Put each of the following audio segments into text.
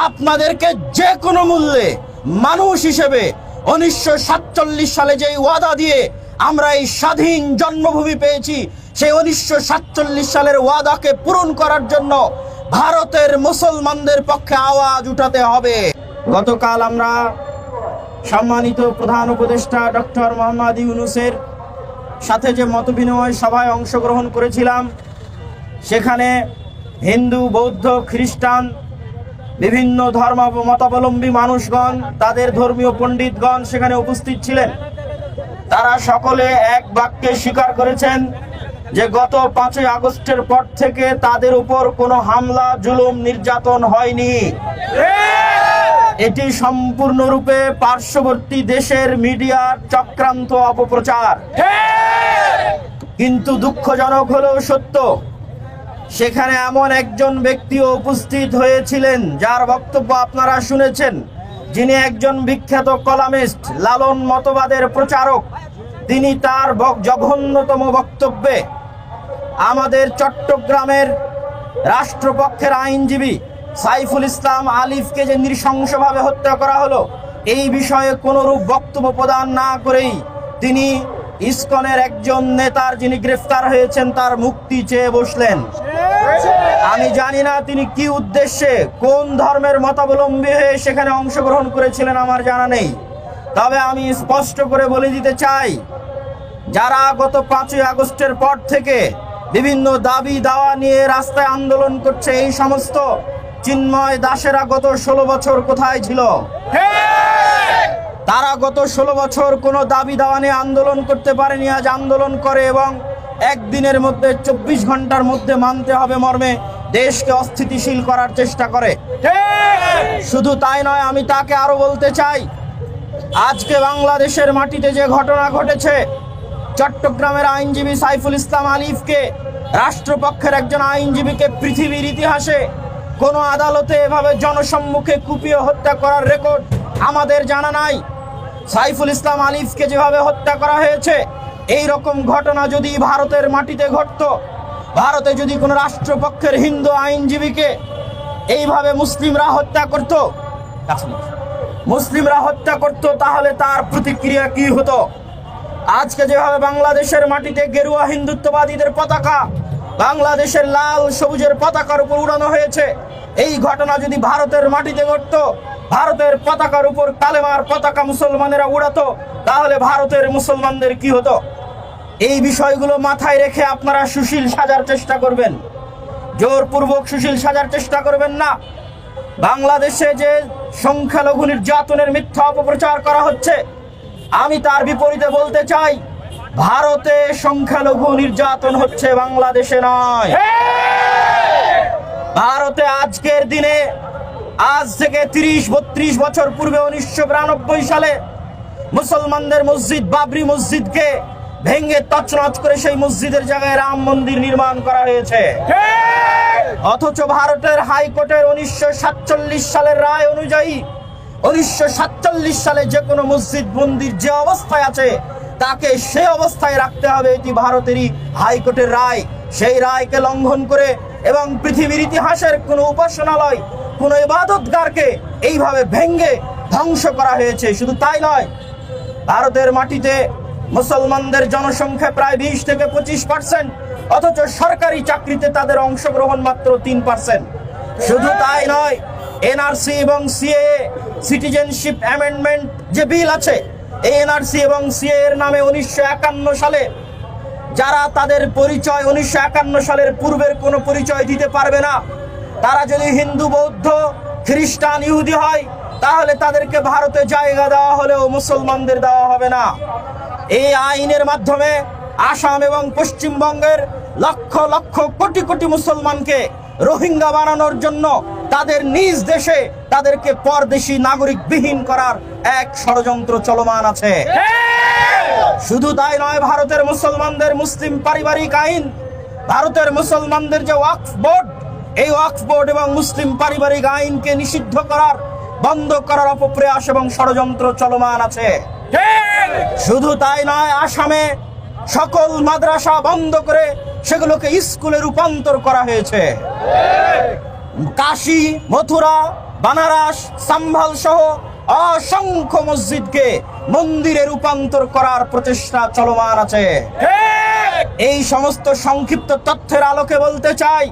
আপনাদেরকে যে কোনো মূল্যে মানুষ হিসেবে 1947 সালে যেই ওয়াদা দিয়ে আমরা এই স্বাধীন জন্মভূমি পেয়েছি, সেই 1947 সালের ওয়াদাকে পূরণ করার জন্য ভারতের মুসলমানদের পক্ষে আওয়াজ উঠাতে হবে। গতকাল আমরা সম্মানিত প্রধান উপদেষ্টা ডক্টর মোহাম্মদ ইউনূসের সাথে যে মতবিনিময় সভায় অংশগ্রহণ করেছিলাম, সেখানে হিন্দু, বৌদ্ধ, খ্রিস্টান, বিভিন্ন ধর্ম মতাবলম্বী মানুষগণ, তাদের ধর্মীয় পণ্ডিতগণ সেখানে উপস্থিত ছিলেন। তারা সকলে এক বাক্যে স্বীকার করেছেন যে গত 5ই আগস্টের পর থেকে তাদের উপর কোনো হামলা, জুলুম, নির্যাতন হয়নি। এটি সম্পূর্ণরূপে পার্শ্ববর্তী দেশের মিডিয়ার চক্রান্ত, অপপ্রচার। কিন্তু দুঃখজনক হলেও সত্য, সেখানে এমন একজন ব্যক্তিও উপস্থিত হয়েছিলেন যার বক্তব্য আপনারা শুনেছেন, যিনি একজন বিখ্যাত কলামিস্ট, লালন মতবাদের প্রচারক। তিনি তার জঘন্যতম বক্তব্যে আমাদের চট্টগ্রামের রাষ্ট্রপক্ষের আইনজীবী সাইফুল ইসলাম আলিফকে যে নৃশংসভাবে হত্যা করা হলো, এই বিষয়ে কোনরূপ বক্তব্য প্রদান না করেই তিনি ইসকনের একজন নেতার, যিনি গ্রেফতার হয়েছেন, তার মুক্তি চেয়ে বসলেন। আমি জানি না তিনি কি উদ্দেশ্যে, কোন ধর্মের মতাবলম্বী হয়ে সেখানে অংশগ্রহণ করেছিলেন, আমার জানা নেই। তবে আমি স্পষ্ট করে বলে দিতে চাই, যারা গত 5ই আগস্টের পর থেকে বিভিন্ন দাবি দাওয়া নিয়ে রাস্তায় আন্দোলন করছে, এই সমস্ত চিন্ময় দাসেরা গত 16 বছর কোথায় ছিল? তারা গত 16 বছর কোনো দাবি দাওয়া নিয়ে আন্দোলন করতে পারেনি। আজ আন্দোলন করে এবং একদিনের মধ্যে 24 ঘন্টার মধ্যে মানতে হবে মর্মে দেশকে অস্থিতিশীল করার চেষ্টা করে। শুধু তাই নয়, আমি তাকে আরো বলতে চাই, আজকে বাংলাদেশের মাটিতে যে ঘটনা ঘটেছে, চট্টগ্রামের আইনজীবী সাইফুল ইসলাম আলিফকে, রাষ্ট্রপক্ষের একজন আইনজীবীকে পৃথিবীর ইতিহাসে কোনো আদালতে এভাবে জনসম্মুখে কুপিয়ে হত্যা করার রেকর্ড আমাদের জানা নাই। সাইফুল ইসলাম আলিফকে যেভাবে হত্যা করা হয়েছে, এই রকম ঘটনা যদি ভারতের মাটিতে ঘটতো, ভারতে যদি কোনো রাষ্ট্রপক্ষের হিন্দু আইনজীবীকে এইভাবে মুসলিমরা হত্যা করত, তাহলে তার প্রতিক্রিয়া কি হতো? আজকে যেভাবে বাংলাদেশের মাটিতে গেরুয়া হিন্দুত্ববাদীদের পতাকা বাংলাদেশের লাল সবুজের পতাকার উপর উড়ানো হয়েছে, এই ঘটনা যদি ভারতের মাটিতে ঘটতো, ভারতের পতাকার উপর কালেমার পতাকা মুসলমানেরা উড়াতো, তাহলে ভারতের মুসলমানদের কি হতো? এই বিষয়গুলো মাথায় রেখে আপনারা সুশীল সাজার চেষ্টা করবেন, জোরপূর্বক সুশীল সাজার চেষ্টা করবেন না। বাংলাদেশে যে সংখ্যালঘু নির্যাতনের মিথ্যা অপপ্রচার করা হচ্ছে, আমি তার বিপরীতে বলতে চাই, ভারতে সংখ্যালঘু নির্যাতন হচ্ছে, বাংলাদেশে নয়। ভারতে আজকের দিনে, আজ থেকে 30-32 বছর পূর্বে 1992 সালে মুসলমানদের মসজিদ বাবরি মসজিদকে ভেঙে তছনছ করে সেই মসজিদের জায়গায় রাম মন্দির নির্মাণ করা হয়েছে। অথচ ভারতের হাইকোর্টের 1947 সালের রায় অনুযায়ী 1947 সালে যে কোনো মসজিদ মন্দির যে অবস্থায় আছে, তাকে সেই অবস্থায় রাখতে হবে, এটি ভারতেরই হাইকোর্টের রায়। সেই রায়কে লঙ্ঘন করে এবং পৃথিবীর ইতিহাসের কোনো উপাসনালয়, কোনো ইবাদতগারকে এইভাবে ভেঙে ধ্বংস করা হয়েছে। শুধু তাই নয়, ভারতের মাটিতে মুসলমানদের জনসংখ্যা প্রায় 20 থেকে 25%, অথচ সরকারি চাকরিতে তাদের অংশগ্রহণ মাত্র 3%। শুধু তাই নয়, এনআরসি এবং সিএএ, সিটিজেনশিপ অ্যামেন্ডমেন্ট যে বিল আছে, এই এনআরসি এবং সিএএ এর নামে 1951 সালে যারা তাদের পরিচয় 1951 সালের পূর্বের কোনো পরিচয় দিতে পারবে না, তারা যদি হিন্দু, বৌদ্ধ, খ্রিস্টান, ইহুদি হয়, তাহলে তাদেরকে ভারতে জায়গা দেওয়া হলেও মুসলমানদের দেওয়া হবে না। এই আইনের মাধ্যমে আসাম এবং পশ্চিমবঙ্গের লক্ষ লক্ষ কোটি কোটি মুসলমানকে রোহিঙ্গা বানানোর জন্য তাদের নিজ দেশে তাদেরকে পরদেশী নাগরিকবিহীন করার এক ষড়যন্ত্র চলমান আছে। শুধু তাই নয়, ভারতের মুসলমানদের মুসলিম পারিবারিক আইন, ভারতের মুসলমানদের যে ওয়াকফ বোর্ড, এই ওয়াকফ বোর্ড এবং মুসলিম পারিবারিক আইনকে নিষিদ্ধ করার, বন্ধ করার অপপ্রয়াস এবং ষড়যন্ত্র চলমান আছে। শুধু তাই নয়, আসামে সকল মাদ্রাসা বন্ধ করে সেগুলোকে স্কুলে রূপান্তর করা হয়েছে। কাশী, মথুরা, বানারস, সাম্ভাল সহ অসংখ্য মসজিদকে মন্দিরে রূপান্তর করার প্রচেষ্টা চলমান আছে। এই সমস্ত সংক্ষিপ্ত তথ্যের আলোকে বলতে চাই,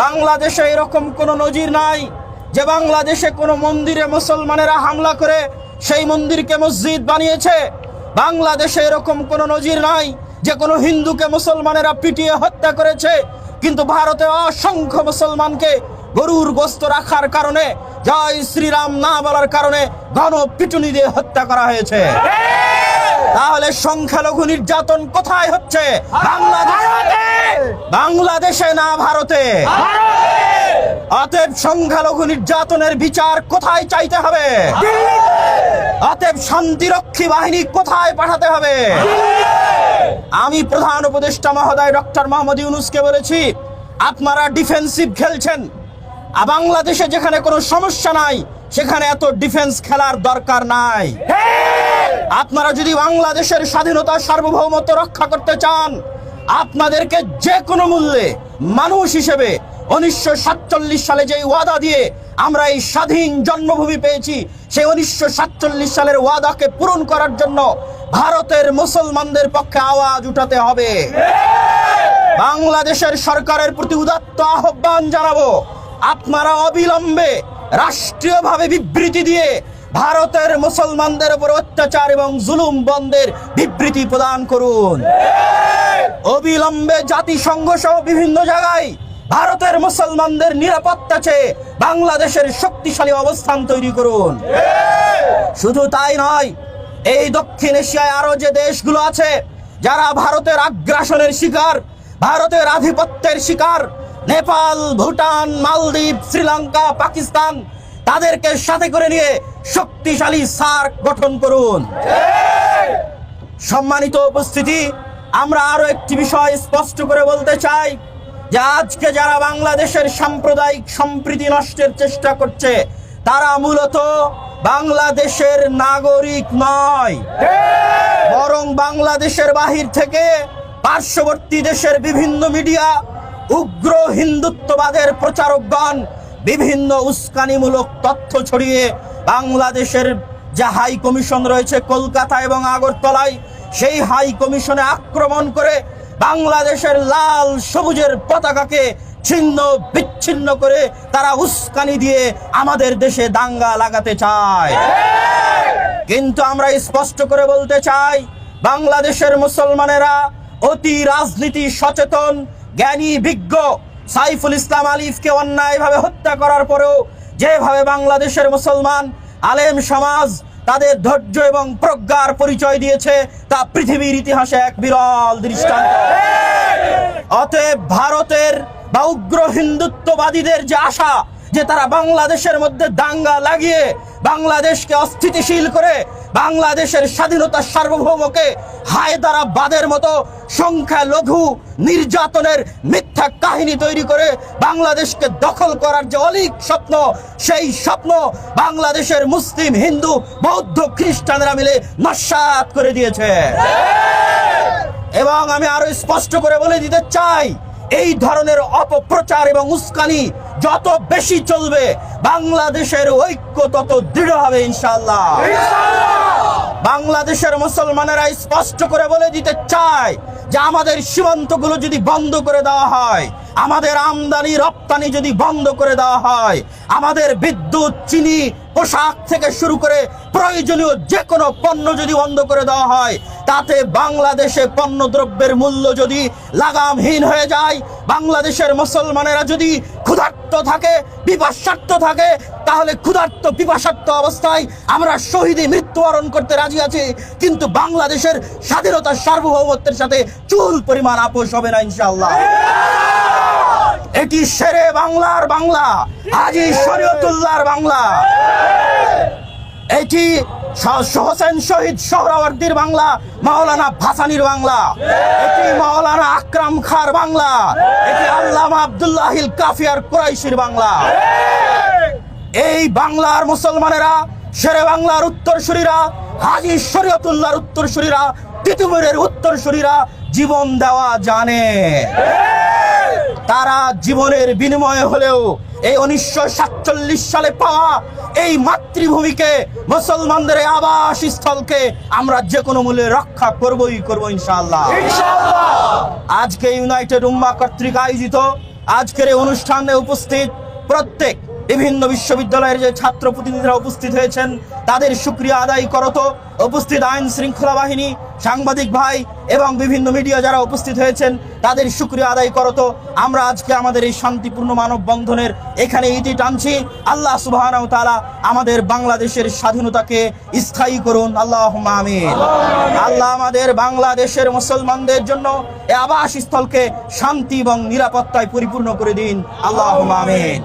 বাংলাদেশে এরকম কোনো নজির নাই যে বাংলাদেশে কোনো মন্দিরে মুসলমানেরা হামলা করে সেই মন্দিরকে মসজিদ বানিয়েছে। বাংলাদেশে এরকম কোনো নজির নাই যে কোনো হিন্দুকে মুসলমানেরা পিটিয়ে হত্যা করেছে। কিন্তু ভারতে অসংখ্য মুসলমানকে গরুর গোশত রাখার কারণে, জয় শ্রীরাম না বলার কারণে গণপিটুনি দিয়ে হত্যা করা হয়েছে। তাহলে সংখ্যালঘু নির্যাতন কোথায় হচ্ছে? বাংলাদেশে না ভারতে? অতএব সংখ্যালঘু নির্যাতনের বিচার কোথায় চাইতে হবে? অতএব শান্তিরক্ষী বাহিনী কোথায় পাঠাতে হবে? আমি প্রধান উপদেষ্টা মহোদয় ডক্টর মোহাম্মদ ইউনূসকে বলেছি, আপনারা ডিফেন্সিভ খেলছেন। বাংলাদেশে যেখানে কোনো সমস্যা নাই সেখানে এত ডিফেন্স খেলার দরকার নাই। আপনারা যদি বাংলাদেশের স্বাধীনতা সার্বভৌমত্ব রক্ষা করতে চান, আপনাদেরকে যে কোনো মূল্যে মানুষ হিসেবে 1947 সালে যে ওয়াদা দিয়ে আমরা এই স্বাধীন জন্মভূমি পেয়েছি, সেই 1947 সালের ওয়াদাকে পূরণ করার জন্য ভারতের মুসলমানদের পক্ষে আওয়াজ উঠাতে হবে। বাংলাদেশের সরকারের প্রতি উদাত্ত আহ্বান জানাবো, আপনারা অবিলম্বে রাষ্ট্রীয়ভাবে বিবৃতি দিয়ে ভারতের মুসলমানদের উপর অত্যাচার এবং জুলুম বন্ধের বিবৃতি প্রদান করুন। অবিলম্বে জাতিসংঘ সহ বিভিন্ন জায়গায় ভারতের মুসলমানদের নিরাপত্তা চেয়ে বাংলাদেশের শক্তিশালী অবস্থান তৈরি করুন। শুধু তাই নয়, এই দক্ষিণ এশিয়ায় আরো যে দেশগুলো আছে যারা ভারতের আগ্রাসনের শিকার, ভারতের আধিপত্যের শিকার, নেপাল, ভুটান, মালদ্বীপ, শ্রীলঙ্কা, পাকিস্তান, তাদেরকে সাথে করে নিয়ে শক্তিশালী সার্ক গঠন করুন। সম্মানিত উপস্থিতি, আমরা আরো একটি বিষয় স্পষ্ট করে বলতে চাই যে আজকে যারা বাংলাদেশের সাম্প্রদায়িক সম্প্রীতি নষ্টের চেষ্টা করছে, তারা মূলত বাংলাদেশের নাগরিক নয়, বরং বাংলাদেশের বাহির থেকে পার্শ্ববর্তী দেশের বিভিন্ন মিডিয়া, উগ্র হিন্দুত্ববাদের প্রচারকগণ বিভিন্ন উস্কানিমূলক তথ্য ছড়িয়ে বাংলাদেশের যে হাই কমিশন রয়েছে কলকাতা এবং আগরতলায়, সেই হাই কমিশনে আক্রমণ করে বাংলাদেশের লাল সবুজের পতাকাকে ছিন্ন বিচ্ছিন্ন করে তারা উস্কানি দিয়ে আমাদের দেশে দাঙ্গা লাগাতে চায়। কিন্তু আমরা স্পষ্ট করে বলতে চাই, বাংলাদেশের মুসলমানেরা অতি রাজনীতি সচেতন, জ্ঞানী, বিজ্ঞ সাইফুল ইসলাম আলিফকে অন্যায়ভাবে হত্যা করার পরেও যেভাবে বাংলাদেশের মুসলমান আলেম সমাজ তাদের ধৈর্য এবং প্রজ্ঞার পরিচয় দিয়েছে, তা পৃথিবীর ইতিহাসে এক বিরল দৃষ্টান্ত। অতএব ভারতের বা উগ্র হিন্দুত্ববাদীদের যে আশা যে তারা বাংলাদেশের মধ্যে দাঙ্গা লাগিয়ে বাংলাদেশকে অস্থিতিশীল করে বাংলাদেশের স্বাধীনতা সার্বভৌমকে হায়দারাবাদের মতো সংখ্যালঘু নির্যাতনের মিথ্যা কাহিনী তৈরি করে বাংলাদেশকে দখল করার যে অলীক স্বপ্ন, সেই স্বপ্ন বাংলাদেশের মুসলিম, হিন্দু, বৌদ্ধ, খ্রিস্টানরা মিলে নস্যাৎ করে দিয়েছে। এবং আমি আরো স্পষ্ট করে বলে দিতে চাই, এই ধরনের অপপ্রচার এবং উস্কানি যত বেশি চলবে, বাংলাদেশের ঐক্য তত দৃঢ় হবে ইনশাআল্লাহ। বাংলাদেশের মুসলমানেরা স্পষ্ট করে বলে দিতে চায় যে আমাদের সীমান্তগুলো যদি বন্ধ করে দেওয়া হয়, আমাদের আমদানি রপ্তানি যদি বন্ধ করে দেওয়া হয়, আমাদের বিদ্যুৎ, চিনি, পোশাক থেকে শুরু করে প্রয়োজনীয় যে কোনো পণ্য যদি বন্ধ করে দেওয়া হয়, তাতে বাংলাদেশে পণ্য দ্রব্যের মূল্য যদি লাগামহীন হয়ে যায়, বাংলাদেশের মুসলমানেরা যদি ক্ষুধার্ত থাকে, পিপাসার্ত থাকে, তাহলে ক্ষুধার্ত পিপাসার্ত অবস্থায় আমরা শহীদে মৃত্যুবরণ করতে রাজি আছি, কিন্তু বাংলাদেশের স্বাধীনতার সার্বভৌমত্বের সাথে চুল পরিমাণ আপোষ হবে না ইনশাআল্লাহ। এটি শেরে বাংলার বাংলা, হাজী শরীয়তুল্লাহর বাংলা, এটি হোসেন শহীদ সোহরাওয়ার্দীর বাংলা, মাওলানা ভাসানীর বাংলা, এটি মাওলানা আকরাম খাঁর বাংলা, এটি আল্লামা আব্দুল্লাহিল কাফিয়ার কুরাইশির বাংলা। এই বাংলার মুসলমানেরা, শেরে বাংলার উত্তরসূরিরা, হাজী শরীয়তুল্লাহর উত্তরসূরিরা, তিতুমীরের উত্তরসূরিরা জীবন দেওয়া জানে। তারা জীবনের বিনিময়ে হলেও এই 1947 সালে পাওয়া এই মাতৃভূমিকে, মুসলমানদের আবাস স্থলকে আমরা যে কোনো মূল্যে রক্ষা করবই করব ইনশাআল্লাহ। আজকে ইউনাইটেড উম্মাহ কর্তৃক আয়োজিত আজকের এই অনুষ্ঠানে উপস্থিত প্রত্যেক বিভিন্ন বিশ্ববিদ্যালয়ের যে ছাত্র প্রতিনিধিরা উপস্থিত হয়েছেন তাদের শুকরিয়া আদায় করত। উপস্থিত আইন শৃঙ্খলা বাহিনী, সাংবাদিক ভাই এবং বিভিন্ন মিডিয়া যারা উপস্থিত হয়েছেন তাদের শুকরিয়া আদায় করত। আমরা আজকে আমাদের এই শান্তিপূর্ণ মানববন্ধনের এখানে ইতি টানছি। আল্লাহ সুবহানাহু ওয়া তাআলা আমাদের বাংলাদেশের স্বাধীনতাকে স্থায়ী করুন, আল্লাহুম্মা আমিন। আল্লাহ আমাদের বাংলাদেশের মুসলমানদের জন্য এই আবাসস্থলকে শান্তি এবং নিরাপত্তায় পরিপূর্ণ করে দিন, আল্লাহুম্মা আমিন।